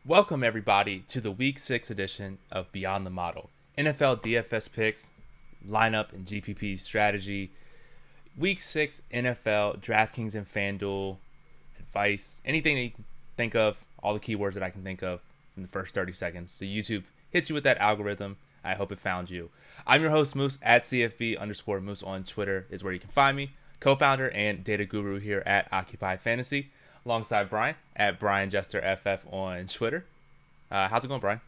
Welcome, everybody, to the Week 6 edition of Beyond the Model. NFL DFS picks, lineup, and GPP strategy. Week 6 NFL, DraftKings and FanDuel, advice, anything that you can think of, all the keywords that I can think of in the first 30 seconds. So YouTube hits you with that algorithm. I hope it found you. I'm your host, Moose, at CFB_Moose on Twitter is where you can find me. Co-founder and data guru here at Occupy Fantasy. Alongside Brian at BrianJesterFF on Twitter. How's it going, Brian?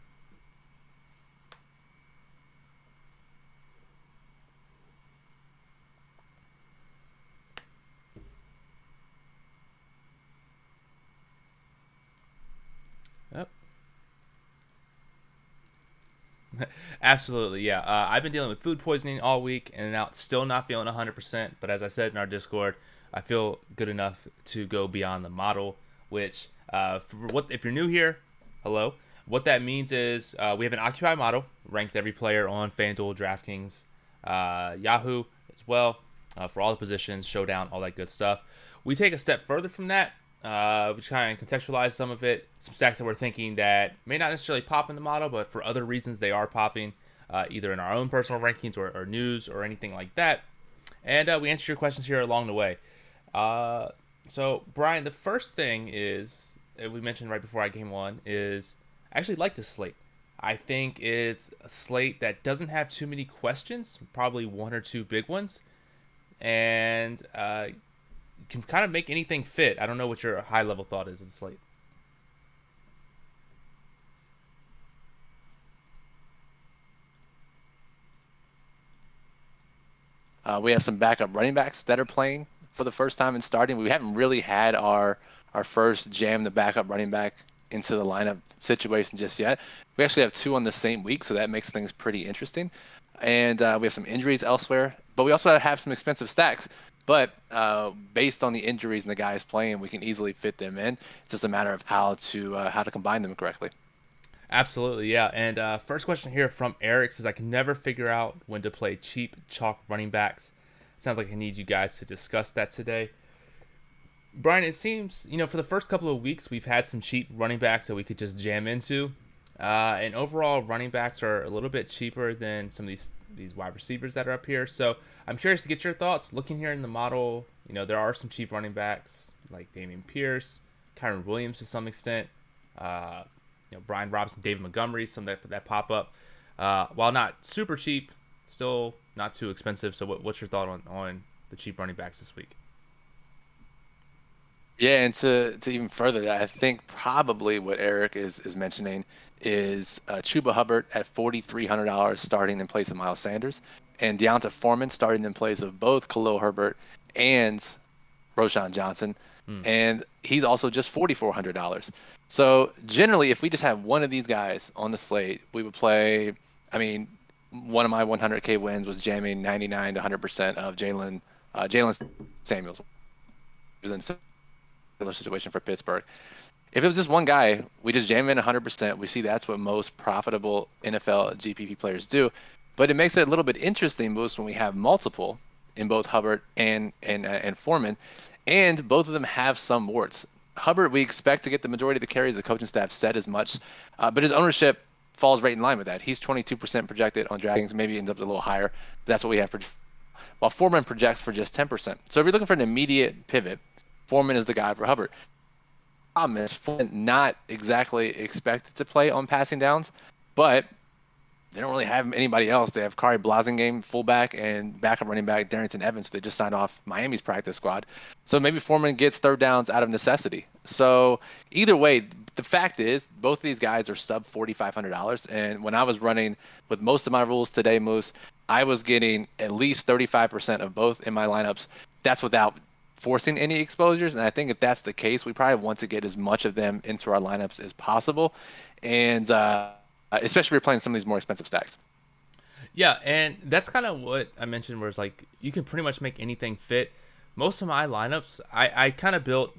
Yep. Absolutely, yeah. I've been dealing with food poisoning all week and now still not feeling 100%. But as I said in our Discord, I feel good enough to go beyond the model, which if you're new here, hello. What that means is we have an Occupy model, ranked every player on FanDuel, DraftKings, Yahoo as well, for all the positions, showdown, all that good stuff. We take a step further from that. We try and contextualize some of it, some stacks that we're thinking that may not necessarily pop in the model, but for other reasons they are popping, either in our own personal rankings or news or anything like that. And we answer your questions here along the way. So Brian, the first thing is we mentioned right before I came on is I actually like this slate. I think it's a slate that doesn't have too many questions, probably one or two big ones, and you can kind of make anything fit. I don't know what your high level thought is of the slate. We have some backup running backs that are playing for the first time and starting. We haven't really had our first jam the backup running back into the lineup situation just yet. We actually have two on the same week, so that makes things pretty interesting. And we have some injuries elsewhere, but we also have some expensive stacks. But based on the injuries and the guys playing, we can easily fit them in. It's just a matter of how to combine them correctly. Absolutely, yeah. And first question here from Eric says, I can never figure out when to play cheap chalk running backs. Sounds like I need you guys to discuss that today. Brian, it seems, for the first couple of weeks, we've had some cheap running backs that we could just jam into. And overall, running backs are a little bit cheaper than some of these wide receivers that are up here. So I'm curious to get your thoughts. Looking here in the model, there are some cheap running backs like Dameon Pierce, Kyron Williams to some extent, Brian Robinson, David Montgomery, some that pop up. While not super cheap, still not too expensive. So what's your thought on the cheap running backs this week? Yeah, and to even further that, I think probably what Eric is mentioning is Chuba Hubbard at $4,300 starting in place of Miles Sanders, and Deonta Foreman starting in place of both Khalil Herbert and Roschon Johnson, and he's also just $4,400. So generally, if we just have one of these guys on the slate, we would play. I mean, one of my 100K wins was jamming 99 to 100% of Jalen Samuels. It was in a similar situation for Pittsburgh. If it was just one guy, we just jam in 100%. We see that's what most profitable NFL GPP players do. But it makes it a little bit interesting, Moose, when we have multiple in both Hubbard and Foreman, and both of them have some warts. Hubbard, we expect to get the majority of the carries. The coaching staff said as much, but his ownership falls right in line with that. He's 22% projected on DraftKings, maybe ends up a little higher. But that's what we have. While Foreman projects for just 10%. So if you're looking for an immediate pivot, Foreman is the guy for Hubbard. Problem is, Foreman not exactly expected to play on passing downs, but they don't really have anybody else. They have Kari Blasingame, fullback, and backup running back Darrington Evans, who they just signed off Miami's practice squad. So maybe Foreman gets third downs out of necessity. So either way, the fact is, both of these guys are sub $4,500. And when I was running with most of my rules today, Moose, I was getting at least 35% of both in my lineups. That's without forcing any exposures. And I think if that's the case, we probably want to get as much of them into our lineups as possible. And especially if you're playing some of these more expensive stacks. Yeah, and that's kind of what I mentioned, where it's like you can pretty much make anything fit. Most of my lineups, I kind of built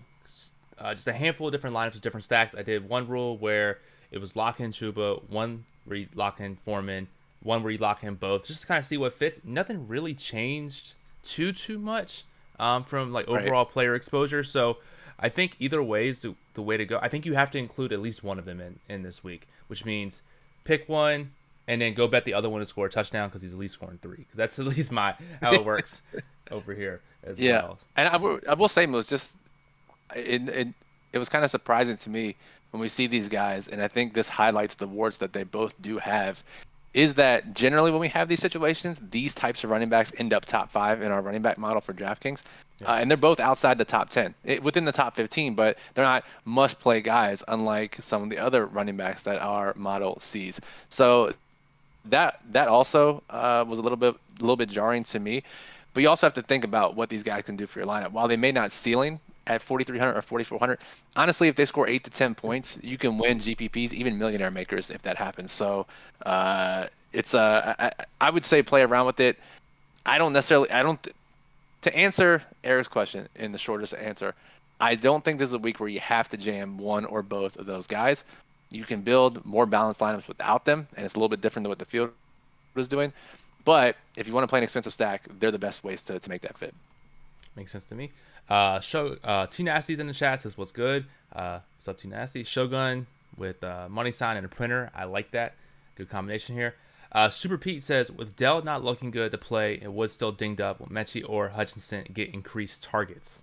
just a handful of different lineups with different stacks. I did one rule where it was lock in Chuba, one where you lock in Foreman, one where you lock in both, just to kind of see what fits. Nothing really changed too much from like overall player exposure. So I think either way is the way to go. I think you have to include at least one of them in this week, which means pick one and then go bet the other one to score a touchdown because he's at least scoring 3. Because that's at least how it works over here as well. And I will say, Moose, just it was kind of surprising to me when we see these guys, and I think this highlights the warts that they both do have, is that generally when we have these situations, these types of running backs end up top 5 in our running back model for DraftKings. And they're both outside the top 10, within the top 15, but they're not must-play guys, unlike some of the other running backs that our model sees. So that also was a little bit jarring to me. But you also have to think about what these guys can do for your lineup. While they may not ceiling at 4,300 or 4,400, honestly, if they score 8 to 10 points, you can win GPPs, even millionaire makers, if that happens. So I would say play around with it. To answer Eric's question in the shortest answer, I don't think this is a week where you have to jam one or both of those guys. You can build more balanced lineups without them, and it's a little bit different than what the field was doing. But if you want to play an expensive stack, they're the best ways to make that fit. Makes sense to me. T Nasty's in the chat says what's good. What's up, T Nasty? Shogun with money sign and a printer. I like that. Good combination here. Super Pete says with Dell not looking good to play and Woods still dinged up, will Mechie or Hutchinson get increased targets?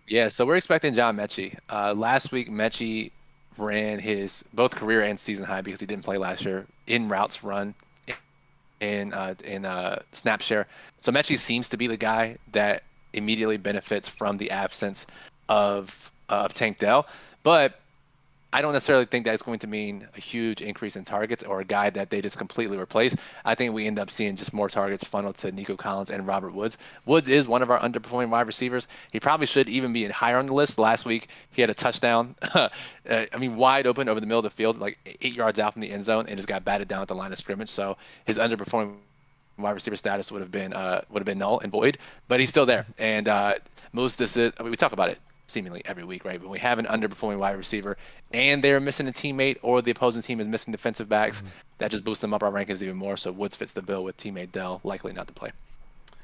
Yeah, so we're expecting John Mechie. Last week, Mechie ran his both career and season high because he didn't play last year in routes run in snap share. So Mechie seems to be the guy that immediately benefits from the absence of Tank Dell, but I don't necessarily think that's going to mean a huge increase in targets or a guy that they just completely replace. I think we end up seeing just more targets funneled to Nico Collins and Robert Woods. Woods is one of our underperforming wide receivers. He probably should even be higher on the list. Last week, he had a touchdown, wide open over the middle of the field, like 8 yards out from the end zone, and just got batted down at the line of scrimmage. So his underperforming wide receiver status would have been null and void, but he's still there. And we talk about it seemingly every week, right? When we have an underperforming wide receiver and they're missing a teammate or the opposing team is missing defensive backs, that just boosts them up our rankings even more. So Woods fits the bill with teammate Dell likely not to play.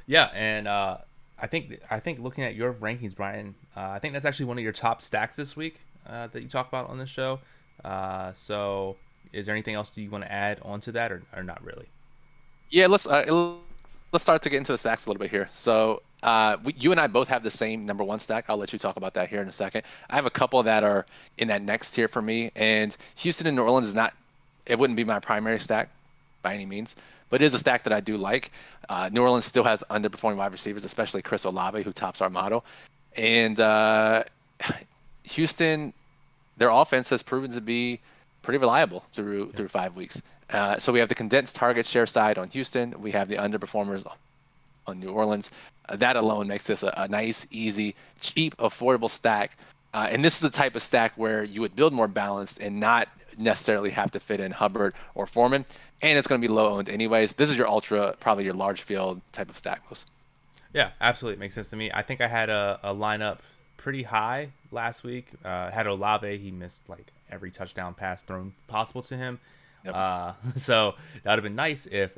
Yeah, and I think looking at your rankings, Brian, I think that's actually one of your top stacks this week that you talk about on this show. So is there anything else you want to add onto that or not really? Yeah, let's start to get into the stacks a little bit here. So you and I both have the same number 1 stack. I'll let you talk about that here in a second. I have a couple that are in that next tier for me, and Houston and New Orleans it wouldn't be my primary stack by any means, but it is a stack that I do like. New Orleans still has underperforming wide receivers, especially Chris Olave, who tops our model. And Houston, their offense has proven to be pretty reliable through 5 weeks. So we have the condensed target share side on Houston. We have the underperformers on New Orleans. That alone makes this a nice, easy, cheap, affordable stack. And this is the type of stack where you would build more balanced and not necessarily have to fit in Hubbard or Foreman. And it's going to be low owned anyways. This is your probably your large field type of stack. Yeah, absolutely. It makes sense to me. I think I had a lineup pretty high last week. Had Olave. He missed like every touchdown pass thrown possible to him. Yep. So that would have been nice if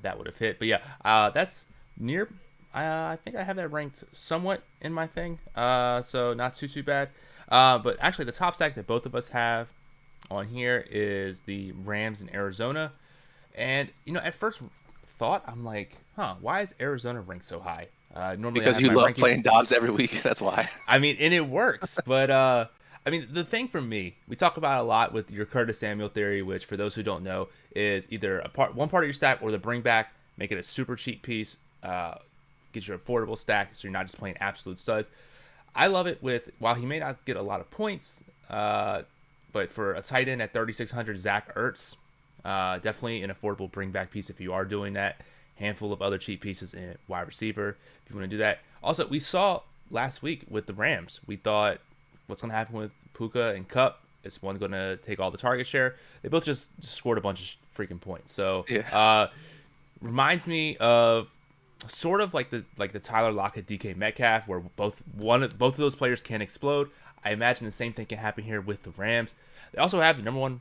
that would have hit. But yeah, that's near. I think I have that ranked somewhat in my thing. So not too bad. But actually, the top stack that both of us have on here is the Rams in Arizona. And at first thought, I'm like, why is Arizona ranked so high? Normally because you love playing Dobbs every week. That's why. And it works. But the thing for me, we talk about a lot with your Curtis Samuel theory, which for those who don't know is either one part of your stack or the bring back, make it a super cheap piece, get your affordable stack so you're not just playing absolute studs. I love it while he may not get a lot of points, but for a tight end at 3,600, Zach Ertz, definitely an affordable bring back piece if you are doing that. Handful of other cheap pieces in wide receiver if you want to do that. Also, we saw last week with the Rams, we thought, what's going to happen with Puka and Kupp? Is one going to take all the target share? They both just scored a bunch of freaking points. So, reminds me of sort of like the Tyler Lockett, DK Metcalf, where both of those players can explode. I imagine the same thing can happen here with the Rams. They also have the number 1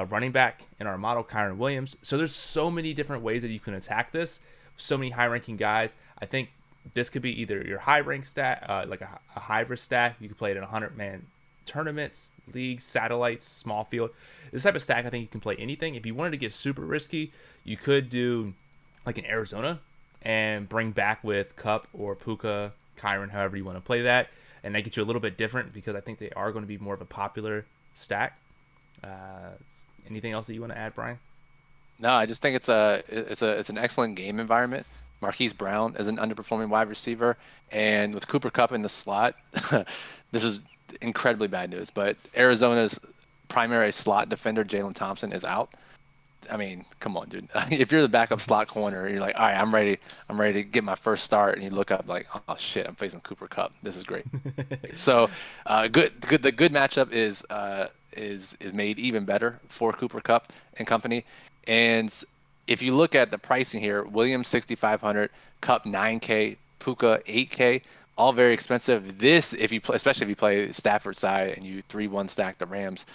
running back in our model, Kyron Williams. So there's so many different ways that you can attack this. So many high-ranking guys. I think this could be either your high rank stack, like a high risk stack. You could play it in 100-man tournaments, leagues, satellites, small field. This type of stack, I think you can play anything. If you wanted to get super risky, you could do like an Arizona and bring back with Cup or Puka, Kyron, however you want to play that. And they get you a little bit different because I think they are going to be more of a popular stack. Anything else that you want to add, Brian? No, I just think it's an excellent game environment. Marquise Brown is an underperforming wide receiver, and with Cooper Kupp in the slot, this is incredibly bad news. But Arizona's primary slot defender, Jalen Thompson, is out. I mean, come on, dude. If you're the backup slot corner, you're like, all right, I'm ready to get my first start, and you look up like, oh shit, I'm facing Cooper Kupp. This is great. So, the good matchup is made even better for Cooper Kupp and company. And if you look at the pricing here, Williams 6,500, Kupp 9K, Puka 8K, all very expensive. This, especially if you play Stafford side and you 3-1 stack the Rams,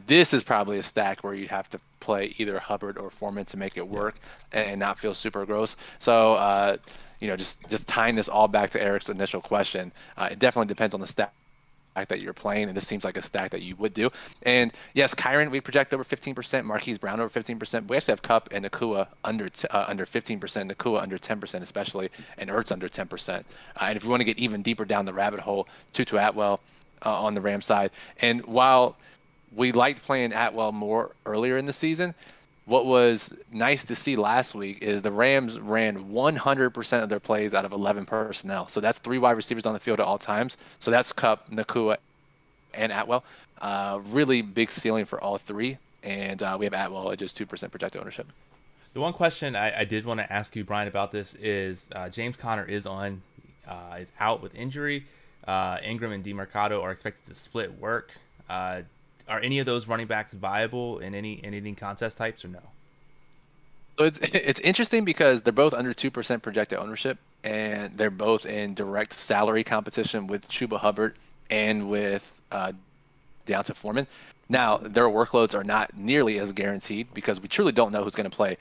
this is probably a stack where you'd have to play either Hubbard or Foreman to make it work and not feel super gross. So, just tying this all back to Eric's initial question, it definitely depends on the stack that you're playing, and this seems like a stack that you would do. And yes, Kyron, we project over 15%, Marquise Brown over 15%. We actually have Kupp and Nakua under 15%, Nakua under 10%, especially, and Ertz under 10%. And if you want to get even deeper down the rabbit hole, Tutu Atwell on the Rams side. And while we liked playing Atwell more earlier in the season, what was nice to see last week is the Rams ran 100% of their plays out of 11 personnel. So that's 3 wide receivers on the field at all times. So that's Kupp, Nakua, and Atwell. Really big ceiling for all 3. And we have Atwell at just 2% projected ownership. The one question I did want to ask you, Brian, about this is James Conner is out with injury. Ingram and DeMarcado are expected to split work. Are any of those running backs viable in any contest types or no? So it's interesting because they're both under 2% projected ownership, and they're both in direct salary competition with Chuba Hubbard and with Deonta Foreman. Now, their workloads are not nearly as guaranteed because we truly don't know who's going to play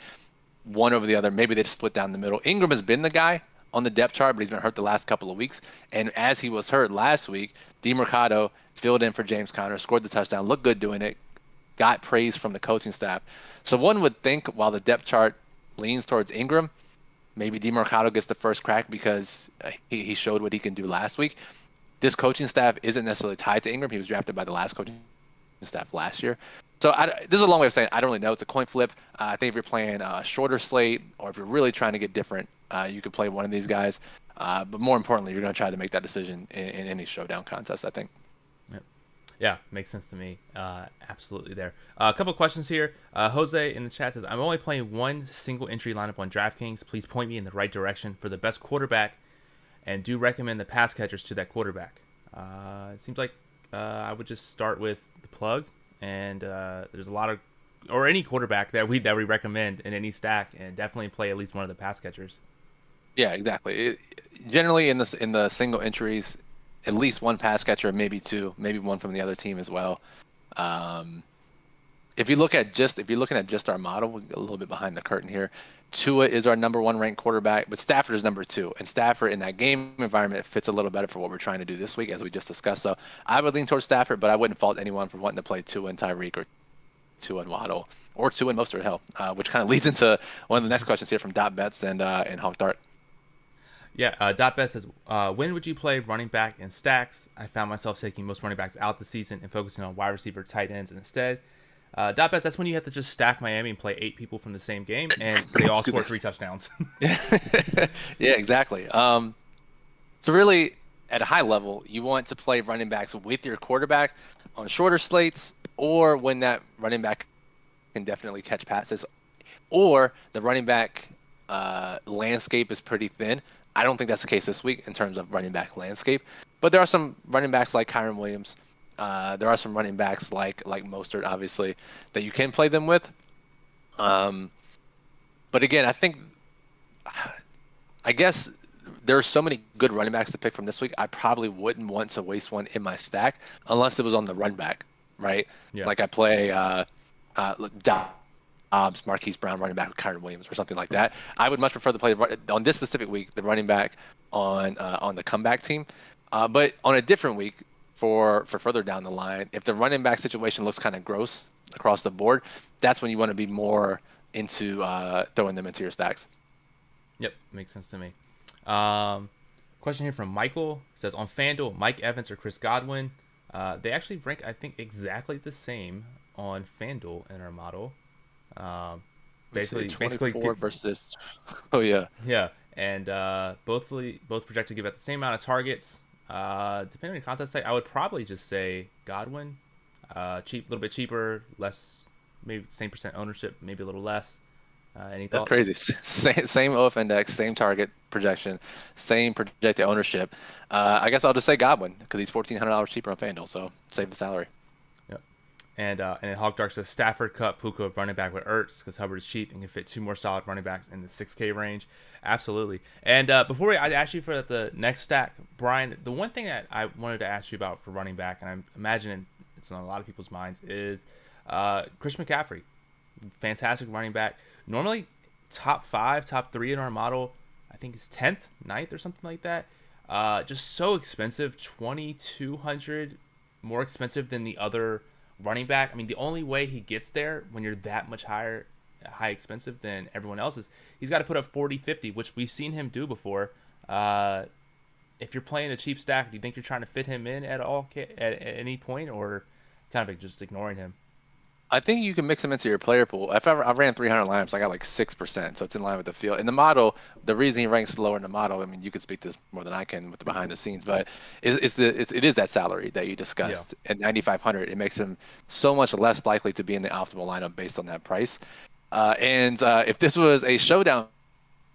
one over the other. Maybe they just split down the middle. Ingram has been the guy on the depth chart, but he's been hurt the last couple of weeks. And as he was hurt last week, DeMarcado filled in for James Conner, scored the touchdown, looked good doing it, got praise from the coaching staff. So one would think while the depth chart leans towards Ingram, maybe DeMarcado gets the first crack because he showed what he can do last week. This coaching staff isn't necessarily tied to Ingram. He was drafted by the last coaching staff last year. So this is a long way of saying I don't really know. It's a coin flip. I think if you're playing a shorter slate or if you're really trying to get different, you could play one of these guys. But more importantly, you're going to try to make that decision in any showdown contest, I think. Yeah, makes sense to me. Absolutely there. A couple questions here. Jose in the chat says, I'm only playing one single entry lineup on DraftKings. Please point me in the right direction for the best quarterback and do recommend the pass catchers to that quarterback. It seems like I would just start with the plug, and there's a lot of, or any quarterback that we recommend in any stack, and definitely play at least one of the pass catchers. Yeah, exactly. Generally in the single entries, at least one pass catcher, maybe 2, maybe one from the other team as well. If you're looking at just our model, we're a little bit behind the curtain here. Tua is our number 1 ranked quarterback, but Stafford is number 2. And Stafford in that game environment fits a little better for what we're trying to do this week, as we just discussed. So I would lean towards Stafford, but I wouldn't fault anyone for wanting to play Tua and Tyreek or Tua and Waddle or Tua and Mostert, hell, which kind of leads into one of the next questions here from Dot Bets and Hawk Dart. Yeah, Dot Bet says, when would you play running back in stacks? I found myself taking most running backs out this season and focusing on wide receiver tight ends instead. Dot Bet, that's when you have to just stack Miami and play 8 people from the same game, and they all score 3 touchdowns. Yeah, exactly. So really, at a high level, you want to play running backs with your quarterback on shorter slates, or when that running back can definitely catch passes, or the running back landscape is pretty thin. I don't think that's the case this week in terms of running back landscape, but there are some running backs like Kyron Williams. There are some running backs like Mostert, obviously, that you can play them with. But again, I guess there are so many good running backs to pick from this week. I probably wouldn't want to waste one in my stack unless it was on the run back, right? Yeah. Like I play Dobbs, Marquise Brown running back with Kyron Williams or something like that. I would much prefer to play on this specific week the running back on the comeback team. But on a different week for further down the line, if the running back situation looks kind of gross across the board, that's when you want to be more into throwing them into your stacks. Yep, makes sense to me. Question here from Michael. It says, on FanDuel, Mike Evans or Chris Godwin? They actually rank, I think, exactly the same on FanDuel in our model. Basically 24 versus yeah, and both project to give out the same amount of targets. Depending on your contest type, I would probably just say Godwin. Cheap, a little bit cheaper, less, maybe same percent ownership, maybe a little less. Any thoughts? That's crazy. Same OF index, same target projection, same projected ownership. I guess I'll just say Godwin because he's $1,400 cheaper on FanDuel, so save the salary. Yep. And Hawk Dark says Stafford, Cup, Puka running back with Ertz because Hubbard is cheap and can fit 2 more solid running backs in the 6K range. Absolutely. And before I ask you for the next stack, Brian, the one thing that I wanted to ask you about for running back, and I'm imagining it's on a lot of people's minds, is Christian McCaffrey. Fantastic running back. Normally top 5, top 3 in our model. I think it's 10th, 9th or something like that. Just so expensive, $2,200 more expensive than the other running back. I mean, the only way he gets there when you're that much high expensive than everyone else is he's got to put up 40, 50, which we've seen him do before. If you're playing a cheap stack, do you think you're trying to fit him in at all at any point, or kind of just ignoring him? I think you can mix them into your player pool. If I ran 300 lineups, I got like 6%, so it's in line with the field. In the model, the reason he ranks lower in the model, I mean, you could speak to this more than I can with the behind the scenes, but it is that salary that you discussed. Yeah. At 9,500, it makes him so much less likely to be in the optimal lineup based on that price. And if this was a showdown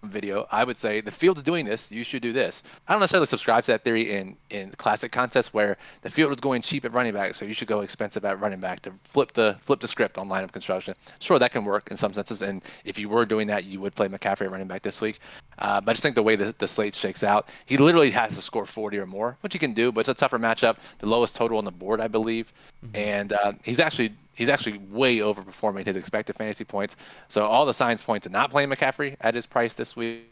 video, I would say the field's doing this, you should do this. I don't necessarily subscribe to that theory in classic contests where the field is going cheap at running back, so you should go expensive at running back to flip the script on lineup construction. Sure, that can work in some senses, and if you were doing that, you would play McCaffrey at running back this week. But I just think the way the slate shakes out, he literally has to score 40 or more, which he can do, but it's a tougher matchup. The lowest total on the board, I believe, and he's actually way overperforming his expected fantasy points. So all the signs point to not playing McCaffrey at his price this week.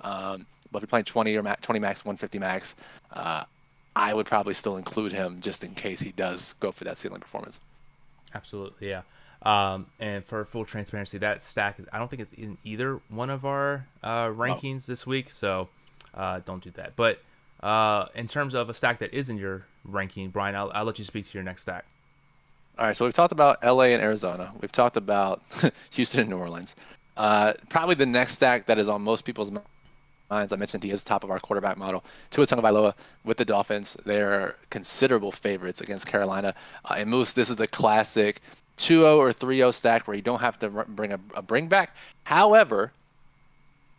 But if you're playing 20 max, 150 max, I would probably still include him just in case he does go for that ceiling performance. Absolutely, yeah. And for full transparency, that stack I don't think it's in either one of our rankings this week, so don't do that. But in terms of a stack that is in your ranking, Brian, I'll let you speak to your next stack. All right, so we've talked about LA and Arizona. We've talked about Houston and New Orleans. Probably the next stack that is on most people's minds, I mentioned he is top of our quarterback model. Tua Tagovailoa with the Dolphins. They're considerable favorites against Carolina. And Moose, this is the classic 2-0 or 3-0 stack where you don't have to bring a bring back. However,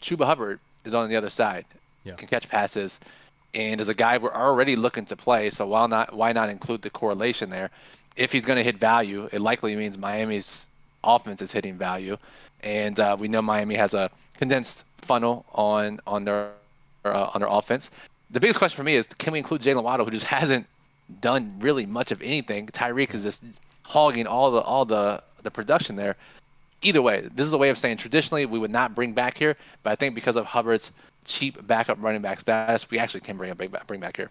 Chuba Hubbard is on the other side. Yeah. Can catch passes. And as a guy we're already looking to play, so why not include the correlation there? If he's going to hit value, it likely means Miami's offense is hitting value, and we know Miami has a condensed funnel on their offense. The biggest question for me is, can we include Jalen Waddle, who just hasn't done really much of anything? Tyreek is just hogging all the production there. Either way, this is a way of saying traditionally we would not bring back here, but I think because of Hubbard's cheap backup running back status, we actually can bring back here.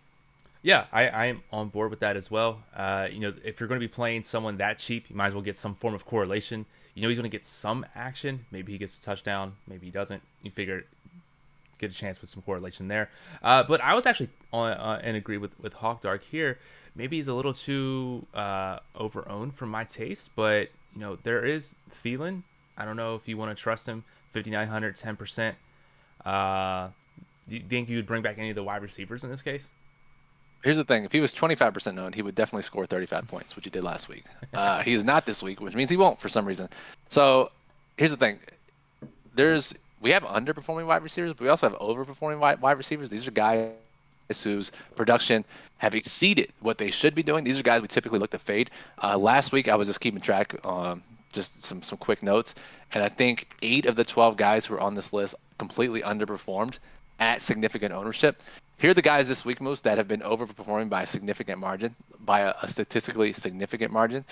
Yeah, I'm on board with that as well. If you're going to be playing someone that cheap, you might as well get some form of correlation. You know he's going to get some action. Maybe he gets a touchdown. Maybe he doesn't. You figure get a chance with some correlation there. But I was actually and agree with Hawk Dark here. Maybe he's a little too over-owned for my taste, but there is Thielen. I don't know if you want to trust him. 5,900, 10%. Do you think you would bring back any of the wide receivers in this case? Here's the thing. If he was 25% owned, he would definitely score 35 points, which he did last week. He is not this week, which means he won't for some reason. So here's the thing. We have underperforming wide receivers, but we also have overperforming wide receivers. These are guys whose production have exceeded what they should be doing. These are guys we typically look to fade. Last week, I was just keeping track, just some quick notes, and I think 8 of the 12 guys who are on this list completely underperformed at significant ownership. Here are the guys this week, Moose, that have been overperforming by a significant margin, by a statistically significant margin.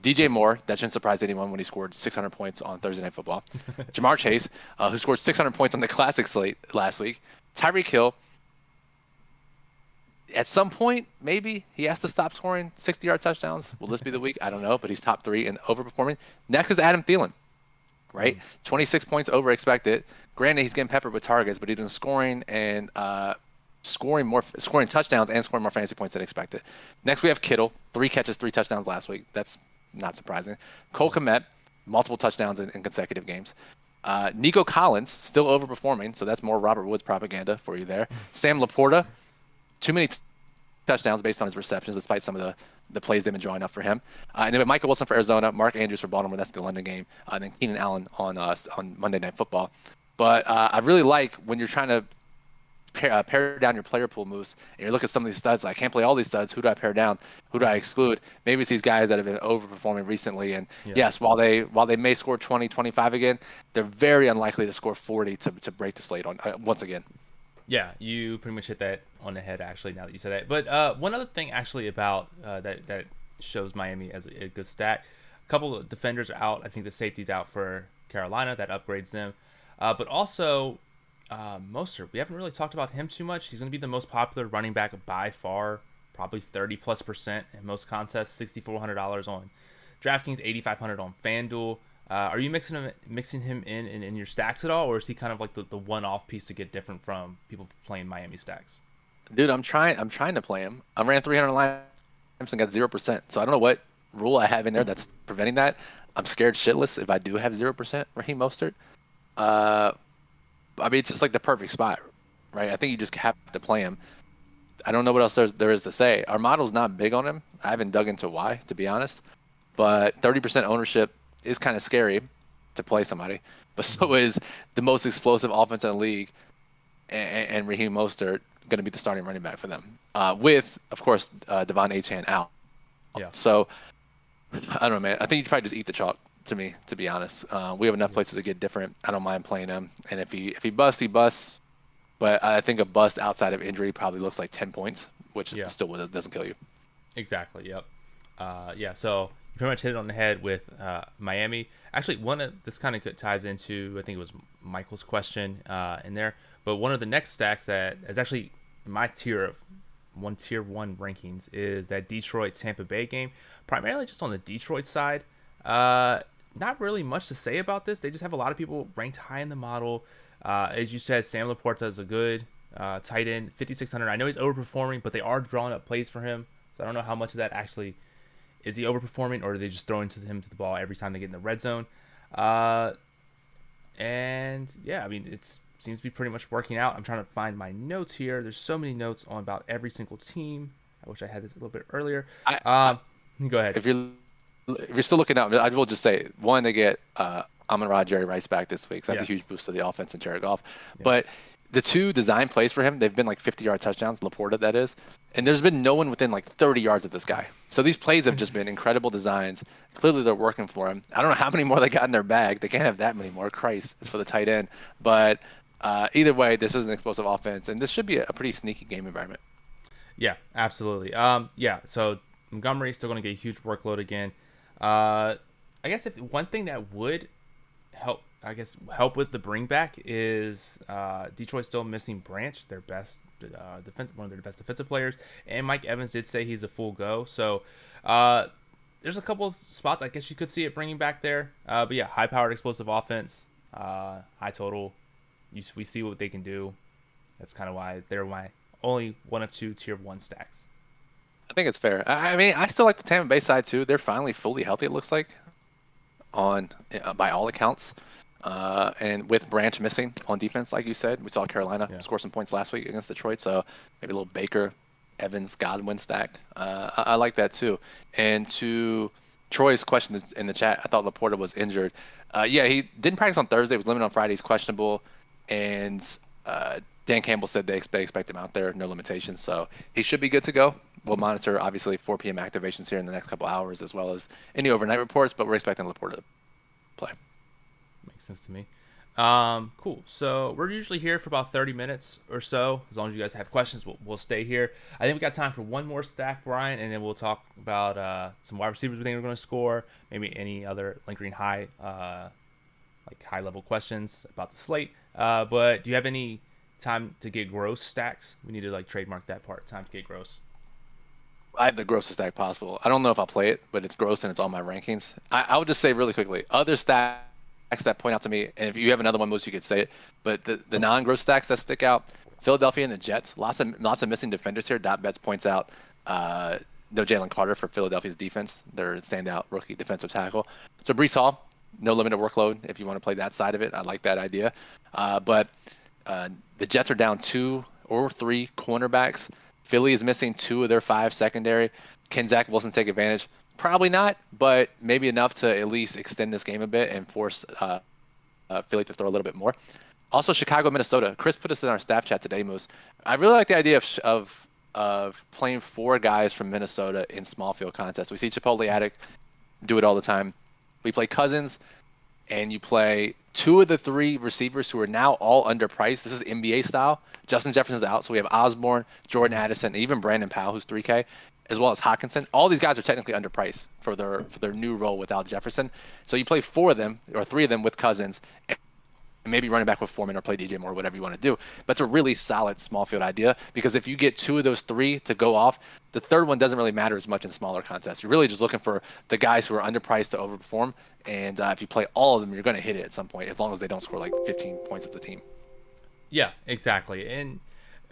DJ Moore, that shouldn't surprise anyone when he scored 600 points on Thursday Night Football. Jamar Chase, who scored 600 points on the classic slate last week. Tyreek Hill, at some point, maybe he has to stop scoring 60-yard touchdowns. Will this be the week? I don't know, but he's top 3 in overperforming. Next is Adam Thielen, right? 26 points over expected. Granted, he's getting peppered with targets, but he's been scoring and scoring touchdowns and scoring more fantasy points than expected. Next, we have Kittle, 3 catches, 3 touchdowns last week. That's not surprising. Cole Kmet, multiple touchdowns in consecutive games. Nico Collins, still overperforming, so that's more Robert Woods propaganda for you there. Sam Laporta, too many touchdowns based on his receptions, despite some of the plays they've been drawing up for him. And then Michael Wilson for Arizona, Mark Andrews for Baltimore. That's the London game. And then Keenan Allen on Monday Night Football. But I really like when you're trying to pare down your player pool, Moose, and you look at some of these studs. I can't play all these studs. Who do I pare down? Who do I exclude? Maybe it's these guys that have been overperforming recently. And yes, while they may score 20, 25 again, they're very unlikely to score 40 to break the slate on once again. Yeah, you pretty much hit that on the head, actually, now that you said that. But one other thing, actually, about that shows Miami as a good stat. A couple of defenders are out. I think the safety's out for Carolina. That upgrades them. But also, Mostert, we haven't really talked about him too much. He's going to be the most popular running back by far, probably 30+% in most contests, $6,400 on DraftKings, $8,500 on FanDuel. Are you mixing him in your stacks at all, or is he kind of like the one-off piece to get different from people playing Miami stacks? Dude, I'm trying to play him. I ran 300 lineups and got 0%. So I don't know what rule I have in there that's preventing that. I'm scared shitless if I do have 0% Raheem Mostert. I mean, it's just like the perfect spot, right? I think you just have to play him. I don't know what else there is to say. Our model's not big on him. I haven't dug into why, to be honest. But 30% ownership is kind of scary to play somebody. But so is the most explosive offense in the league, and Raheem Mostert going to be the starting running back for them. With, of course, Devon Achane out. Yeah. So, I don't know, man. I think you probably just eat the chalk, to be honest. We have enough places to get different. I don't mind playing him. And if he busts, he busts. But I think a bust outside of injury probably looks like 10 points, which still doesn't kill you. Exactly, yep. So you pretty much hit it on the head with Miami. Actually, this kind of ties into, I think it was Michael's question in there. But one of the next stacks that is actually my tier 1 rankings is that Detroit Tampa Bay game. Primarily just on the Detroit side. Not really much to say about this. They just have a lot of people ranked high in the model. As you said, Sam Laporta is a good tight end, 5,600. I know he's overperforming, but they are drawing up plays for him. So I don't know how much of that actually is he overperforming, or are they just throwing him to the ball every time they get in the red zone. And yeah, I mean, it seems to be pretty much working out. I'm trying to find my notes here. There's so many notes on about every single team. I wish I had this a little bit earlier. Go ahead. If you're still looking out, I will just say, one, they get Amon-Ra, Jerry Rice back this week, so that's a huge boost to the offense and Jared Goff. Yeah. But the 2 design plays for him, they've been like 50-yard touchdowns, Laporta that is, and there's been no one within like 30 yards of this guy. So these plays have just been incredible designs. Clearly they're working for him. I don't know how many more they got in their bag. They can't have that many more. Christ, it's for the tight end. But either way, this is an explosive offense, and this should be a pretty sneaky game environment. Yeah, absolutely. So Montgomery's still going to get a huge workload again. I guess if one thing that would help with the bring back is Detroit's still missing Branch, their best one of their best defensive players, and Mike Evans did say he's a full go. So there's a couple of spots I guess you could see it bringing back there. But yeah, high-powered explosive offense, high total. We see what they can do. That's kind of why they're my only one of 2 tier 1 stacks. I think it's fair. I mean, I still like the Tampa Bay side too. They're finally fully healthy, it looks like, by all accounts. And with Branch missing on defense, like you said, we saw Carolina score some points last week against Detroit. So maybe a little Baker, Evans, Godwin stack. I like that too. And to Troy's question in the chat, I thought Laporta was injured. Yeah, he didn't practice on Thursday. He was limited on Friday. He's questionable. And Dan Campbell said they expect him out there, no limitations. So he should be good to go. We'll monitor, obviously, 4 p.m. activations here in the next couple hours, as well as any overnight reports, but we're expecting Laporta to play. Makes sense to me. Cool. So we're usually here for about 30 minutes or so. As long as you guys have questions, we'll stay here. I think we got time for one more stack, Brian, and then we'll talk about some wide receivers we think are going to score, maybe any other lingering high level questions about the slate. But do you have any time to get gross stacks? We need to like trademark that part. Time to get gross. I have the grossest stack possible. I don't know if I'll play it, but it's gross and it's on my rankings. I would just say really quickly, other stacks that point out to me, and if you have another one, most you could say it, but the non-gross stacks that stick out, Philadelphia and the Jets, lots of missing defenders here. Bets points out no Jalen Carter for Philadelphia's defense, their standout rookie defensive tackle. So Breece Hall, no limited workload if you want to play that side of it. I like that idea. But the Jets are down 2 or 3 cornerbacks. Philly is missing 2 of their 5 secondary. Can Zach Wilson take advantage? Probably not, but maybe enough to at least extend this game a bit and force Philly to throw a little bit more. Also, Chicago, Minnesota. Chris put us in our staff chat today, Moose. I really like the idea of playing 4 guys from Minnesota in small field contests. We see Chipotle Attic do it all the time. We play Cousins, and you play 2 of the 3 receivers who are now all underpriced. This is NBA style. Justin Jefferson's out, so we have Osborne, Jordan Addison, and even Brandon Powell, who's 3K, as well as Hawkinson. All these guys are technically underpriced for their new role without Jefferson. So you play 4 of them, or 3 of them with Cousins, and maybe running back with Foreman or play DJ Moore, whatever you want to do. But it's a really solid small field idea, because if you get 2 of those 3 to go off, the third one doesn't really matter as much in smaller contests. You're really just looking for the guys who are underpriced to overperform, and if you play all of them, you're going to hit it at some point, as long as they don't score like 15 points as a team. Yeah, exactly. And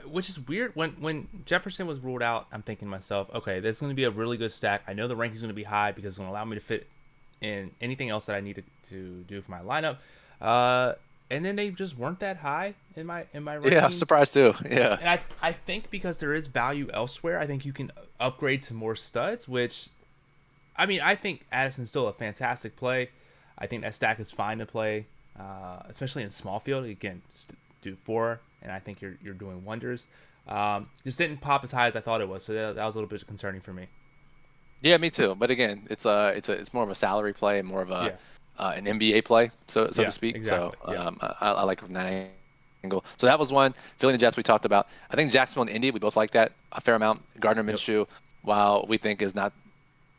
which is weird. When Jefferson was ruled out, I'm thinking to myself, okay, this is going to be a really good stack. I know the ranking's going to be high because it's going to allow me to fit in anything else that I need to do for my lineup. And then they just weren't that high in my ranking. Yeah, I'm surprised too. Yeah. And I think because there is value elsewhere, I think you can upgrade to more studs, which, I mean, I think Addison's still a fantastic play. I think that stack is fine to play, especially in small field. Again, just do 4, and I think you're doing wonders. Just didn't pop as high as I thought it was, so that was a little bit concerning for me. Yeah, me too. But again, it's more of a salary play and more of an NBA play, so to speak. Exactly. So I like it from that angle. So that was one. Philly and the Jets we talked about. I think Jacksonville and Indy, we both like that a fair amount. Gardner Minshew, while we think is not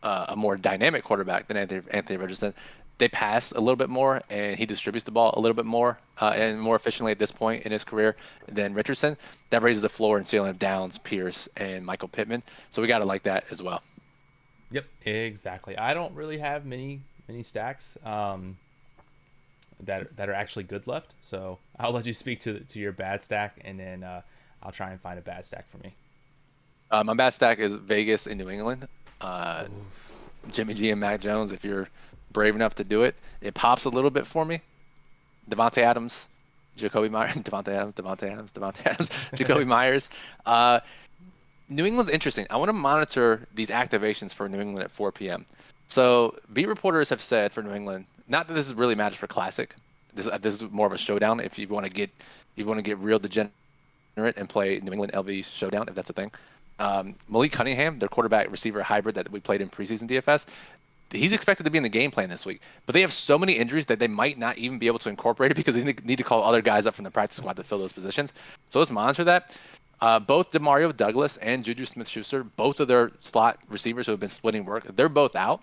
a more dynamic quarterback than Anthony Richardson, they pass a little bit more, and he distributes the ball a little bit more and more efficiently at this point in his career than Richardson. That raises the floor and ceiling of Downs, Pierce, and Michael Pittman. So we got to like that as well. Yep, exactly. I don't really have many stacks that are actually good left. So I'll let you speak to your bad stack, and then I'll try and find a bad stack for me. My bad stack is Vegas in New England. Jimmy G and Mac Jones, if you're brave enough to do it. It pops a little bit for me. Devontae Adams, Jacoby Myers, Devontae Adams, Jacoby Myers. New England's interesting. I want to monitor these activations for New England at 4 p.m. So beat reporters have said for New England, not that this really matters for Classic. This is more of a showdown if you want to get real degenerate and play New England LV showdown, if that's a thing. Malik Cunningham, their quarterback receiver hybrid that we played in preseason DFS, he's expected to be in the game plan this week. But they have so many injuries that they might not even be able to incorporate it because they need to call other guys up from the practice squad to fill those positions. So let's monitor that. Both Demario Douglas and Juju Smith-Schuster, both of their slot receivers who have been splitting work, they're both out.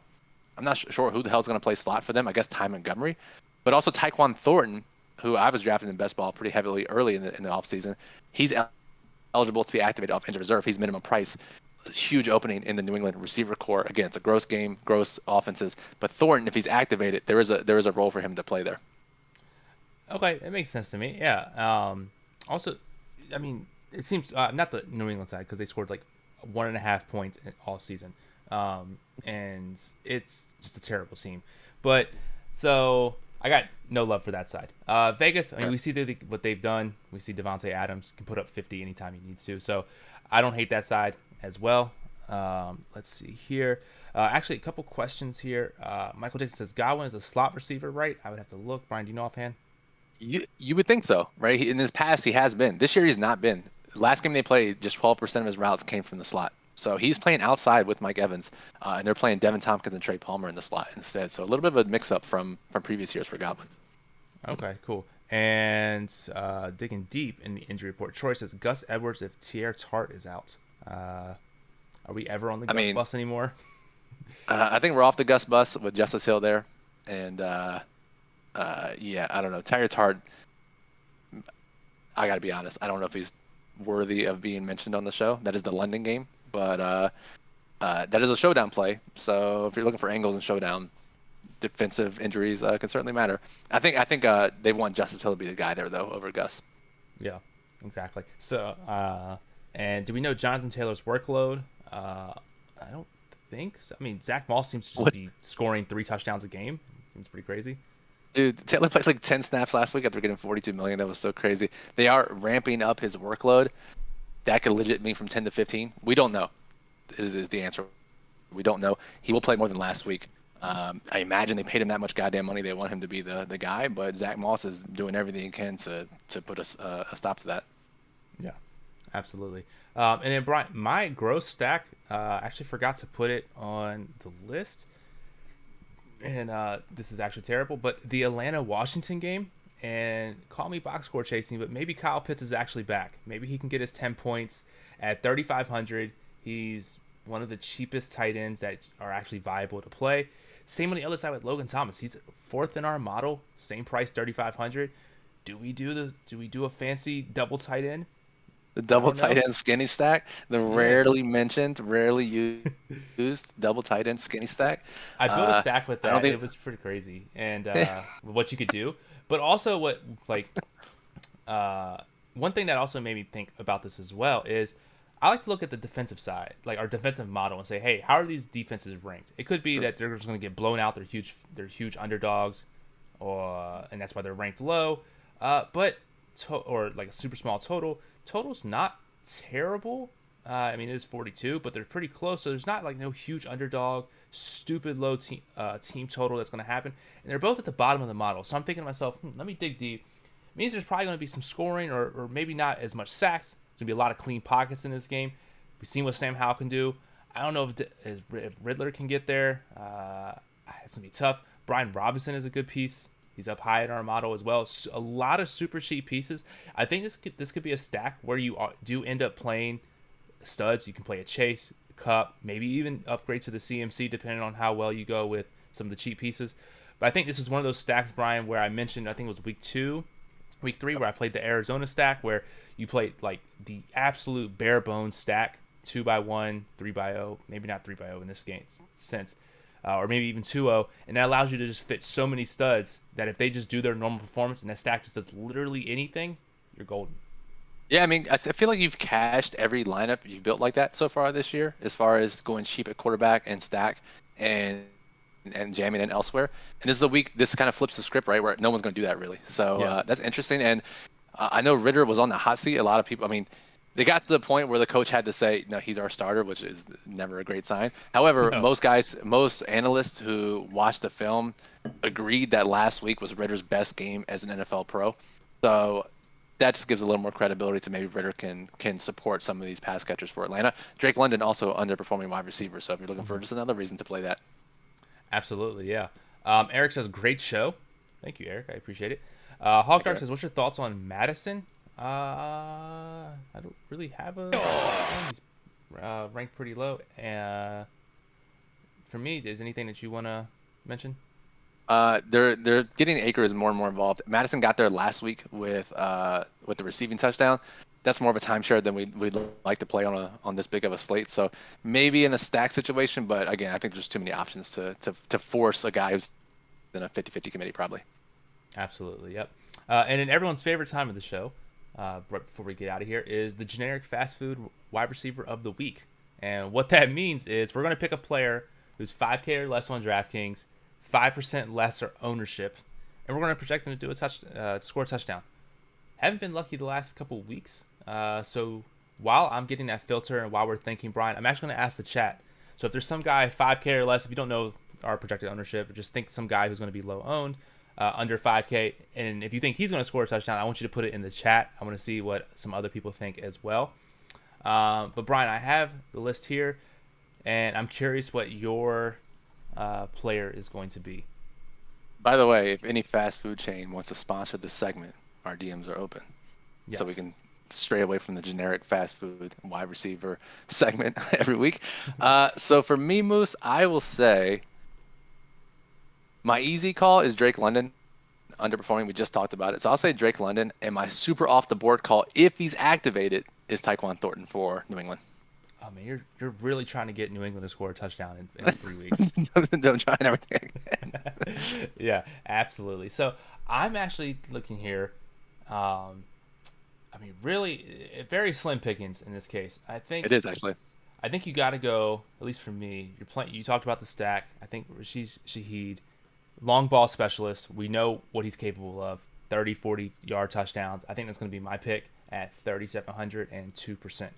I'm not sure who the hell's going to play slot for them. I guess Ty Montgomery. But also Tyquan Thornton, who I was drafting in best ball pretty heavily early in the offseason. He's eligible to be activated off injured reserve. He's minimum price. Huge opening in the New England receiver core. Again, it's a gross game, gross offenses. But Thornton, if he's activated, there is a role for him to play there. Okay, it makes sense to me. Yeah. Also, I mean, it seems not the New England side because they scored like 1.5 points all season, and it's just a terrible team. But so I got no love for that side. Vegas, I mean, we see what they've done. We see Devontae Adams can put up 50 anytime he needs to. So I don't hate that side as well. Let's see here. Actually, a couple questions here. Michael Dixon says Godwin is a slot receiver, right? I would have to look. Brian, do you know offhand? You would think so, right? In his past, he has been. This year, he's not been. Last game they played, just 12% of his routes came from the slot. So he's playing outside with Mike Evans, and they're playing Devin Tompkins and Trey Palmer in the slot instead. So a little bit of a mix-up from previous years for Godwin. Okay, cool. And digging deep in the injury report, Troy says Gus Edwards if Tier Tart is out. Are we ever on the Gus bus anymore? I think we're off the Gus bus with Justice Hill there. And, yeah, I don't know. Tier Tart, I got to be honest. I don't know if he's worthy of being mentioned on the show. That is the London game. But that is a showdown play. So if you're looking for angles in showdown, defensive injuries can certainly matter. I think they want Justice Hill to be the guy there though over Gus. Yeah, exactly. So and do we know Jonathan Taylor's workload? I don't think so. I mean, Zach Moss seems to just be scoring 3 touchdowns a game. Seems pretty crazy. Dude, Taylor played like 10 snaps last week after getting 42 million. That was so crazy. They are ramping up his workload. That could legit mean from 10 to 15. We don't know. Is the answer. We don't know. He will play more than last week. I imagine they paid him that much goddamn money. They want him to be the guy, but Zach Moss is doing everything he can to put a stop to that. Yeah, absolutely. And then Brian, my gross stack, actually forgot to put it on the list, and this is actually terrible. But the Atlanta-Washington game, and call me box score chasing, but maybe Kyle Pitts is actually back. Maybe he can get his 10 points at 3,500. He's one of the cheapest tight ends that are actually viable to play. Same on the other side with Logan Thomas. He's 4th in our model, same price, 3,500. Do we do a fancy double tight end? The double tight end skinny stack, the rarely mentioned, rarely used double tight end skinny stack. I built a stack with that. It was pretty crazy, and what you could do. But also, one thing that also made me think about this as well is I like to look at the defensive side, like our defensive model, and say, hey, how are these defenses ranked? It could be that they're just going to get blown out. They're huge underdogs, and that's why they're ranked low. Or like a super small total. Total's not terrible. I mean, it is 42, but they're pretty close. So there's not like no huge underdog, stupid low team total that's going to happen. And they're both at the bottom of the model. So I'm thinking to myself, let me dig deep. It means there's probably going to be some scoring or maybe not as much sacks. There's going to be a lot of clean pockets in this game. We've seen what Sam Howell can do. I don't know if Riddler can get there. It's going to be tough. Brian Robinson is a good piece. He's up high in our model as well. So a lot of super cheap pieces. I think this could be a stack where you do end up playing studs. You can play a Chase, Cup, maybe even upgrade to the CMC depending on how well you go with some of the cheap pieces. But I think this is one of those stacks, Brian, where I mentioned, I think it was week 3, where I played the Arizona stack, where you played like the absolute bare bones stack, 2x1, 3x0, maybe not 3x0 in this game sense, or maybe even 2-0, and that allows you to just fit so many studs that if they just do their normal performance and that stack just does literally anything, you're golden. Yeah, I mean, I feel like you've cashed every lineup you've built like that so far this year, as far as going cheap at quarterback and stack and jamming in elsewhere. And this is a week, this kind of flips the script, right, where no one's going to do that really. So that's interesting. And I know Ritter was on the hot seat. A lot of people, I mean, they got to the point where the coach had to say, no, he's our starter, which is never a great sign. However, most analysts who watched the film agreed that last week was Ritter's best game as an NFL pro. So that just gives a little more credibility to maybe Ritter can support some of these pass catchers for Atlanta. Drake London also underperforming wide receiver. So if you're looking for just another reason to play that. Absolutely, yeah. Eric says, great show. Thank you, Eric. I appreciate it. Hawk Dark says, what's your thoughts on Madison? I don't really have he's ranked pretty low. For me, is anything that you want to mention? They're getting Akers more and more involved. Madison got there last week with the receiving touchdown. That's more of a timeshare than we'd like to play on this big of a slate. So maybe in a stack situation, but again, I think there's too many options to force a guy who's in a 50-50 committee probably. Absolutely, yep. And in everyone's favorite time of the show, right before we get out of here, is the generic fast food wide receiver of the week. And what that means is we're going to pick a player who's 5K or less on DraftKings, 5% less or ownership, and we're going to project them to do score a touchdown. Haven't been lucky the last couple of weeks. So while I'm getting that filter and while we're thinking, Brian, I'm actually going to ask the chat. So if there's some guy 5K or less, if you don't know our projected ownership, just think some guy who's going to be low owned, under 5K, and if you think he's going to score a touchdown, I want you to put it in the chat. I want to see what some other people think as well. But Brian, I have the list here, and I'm curious what your player is going to be. By the way, if any fast food chain wants to sponsor this segment, our DMs are open. Yes. So we can stray away from the generic fast food wide receiver segment every week. So for me, Moose, I will say my easy call is Drake London. Underperforming, we just talked about it. So I'll say Drake London. And my super off the board call, if he's activated, is Tyquan Thornton for New England. Oh man, you're really trying to get New England to score a touchdown in 3 weeks. Don't try everything. Yeah, absolutely. So I'm actually looking here. I mean, really, very slim pickings in this case. I think It is actually. I think you got to go. At least for me, you're playing. You talked about the stack. I think Shaheed, long ball specialist. We know what he's capable of. 30, 40-yard touchdowns. I think that's going to be my pick at 3,700 and 2%.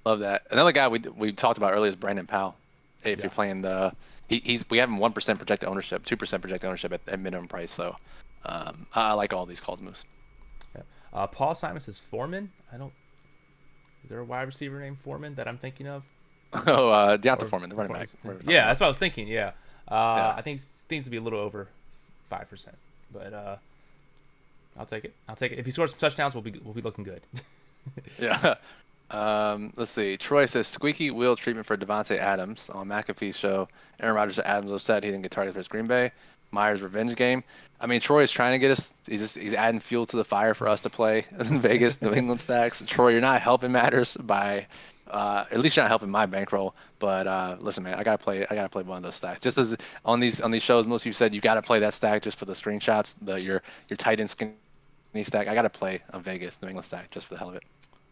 Love that. Another guy we talked about earlier is Brandon Powell. If you're playing we have him 1% projected ownership, 2% projected ownership at minimum price. So I like all these calls moves. Yeah. Paul Simon says Foreman. Is there a wide receiver named Foreman that I'm thinking of? Oh, Deonta Foreman, the running back. Yeah, that's what I was thinking. Yeah. I think things to be a little over 5%, but I'll take it. If he scores some touchdowns, we'll be looking good. Yeah. Let's see. Troy says squeaky wheel treatment for Devontae Adams on McAfee's show. Aaron Rodgers said Adams upset he didn't get targeted for his Green Bay. Myers revenge game. I mean, Troy is trying to get us. He's adding fuel to the fire for us to play in Vegas, New England stacks. Troy, you're not helping matters by, at least you're not helping my bankroll. But listen, man, I gotta play one of those stacks. Just as on these shows, most of you said you gotta play that stack just for the screenshots. Your tight end skinny stack. I gotta play a Vegas New England stack just for the hell of it.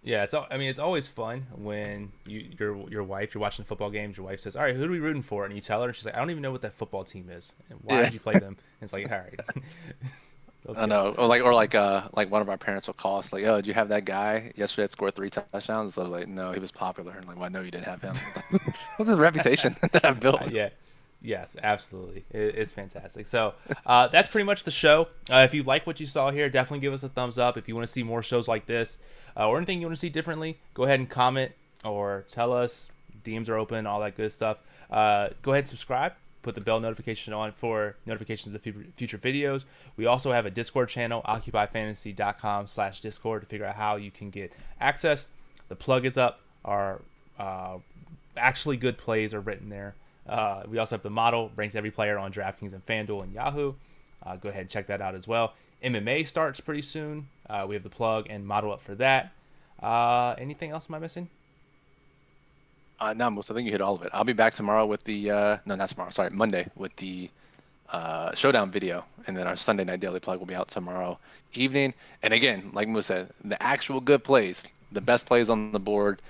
Yeah, it's always fun when your wife, you're watching football games, your wife says, all right, who are we rooting for? And you tell her, and she's like, I don't even know what that football team is. And why did you play them? And it's like, all right. I know. Or like one of our parents will call us like, oh, did you have that guy yesterday that scored 3 touchdowns? So I was like, no, he was popular. And like, well, no, you didn't have him. Like, what's his reputation that I've built? Yeah. Yes, absolutely. It's fantastic. So that's pretty much the show. If you like what you saw here, definitely give us a thumbs up. If you want to see more shows like this or anything you want to see differently, go ahead and comment or tell us. DMs are open, all that good stuff. Go ahead and subscribe. Put the bell notification on for notifications of future videos. We also have a Discord channel, occupyfantasy.com/Discord, to figure out how you can get access. The plug is up. Our actually good plays are written there. We also have the model, ranks every player on DraftKings and FanDuel and Yahoo. Go ahead and check that out as well. MMA starts pretty soon. We have the plug and model up for that. Anything else am I missing? No, most. I think you hit all of it. I'll be back tomorrow with the no, not tomorrow. Sorry, Monday with the showdown video, and then our Sunday night daily plug will be out tomorrow evening. And again, like Moose said, the actual good plays, the best plays on the board,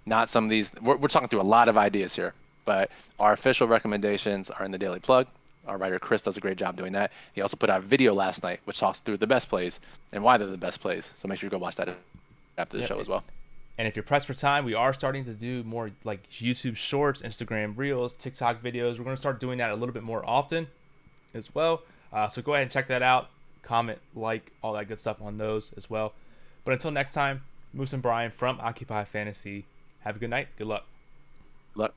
not some of these. We're talking through a lot of ideas here, but our official recommendations are in the daily plug. Our writer Chris does a great job doing that. He also put out a video last night which talks through the best plays and why they're the best plays. So make sure you go watch that after the show as well. And if you're pressed for time, we are starting to do more like YouTube Shorts, Instagram Reels, TikTok videos. We're going to start doing that a little bit more often as well. So go ahead and check that out. Comment, like, all that good stuff on those as well. But until next time, Moose and Brian from Occupy Fantasy. Have a good night. Good luck. Luck.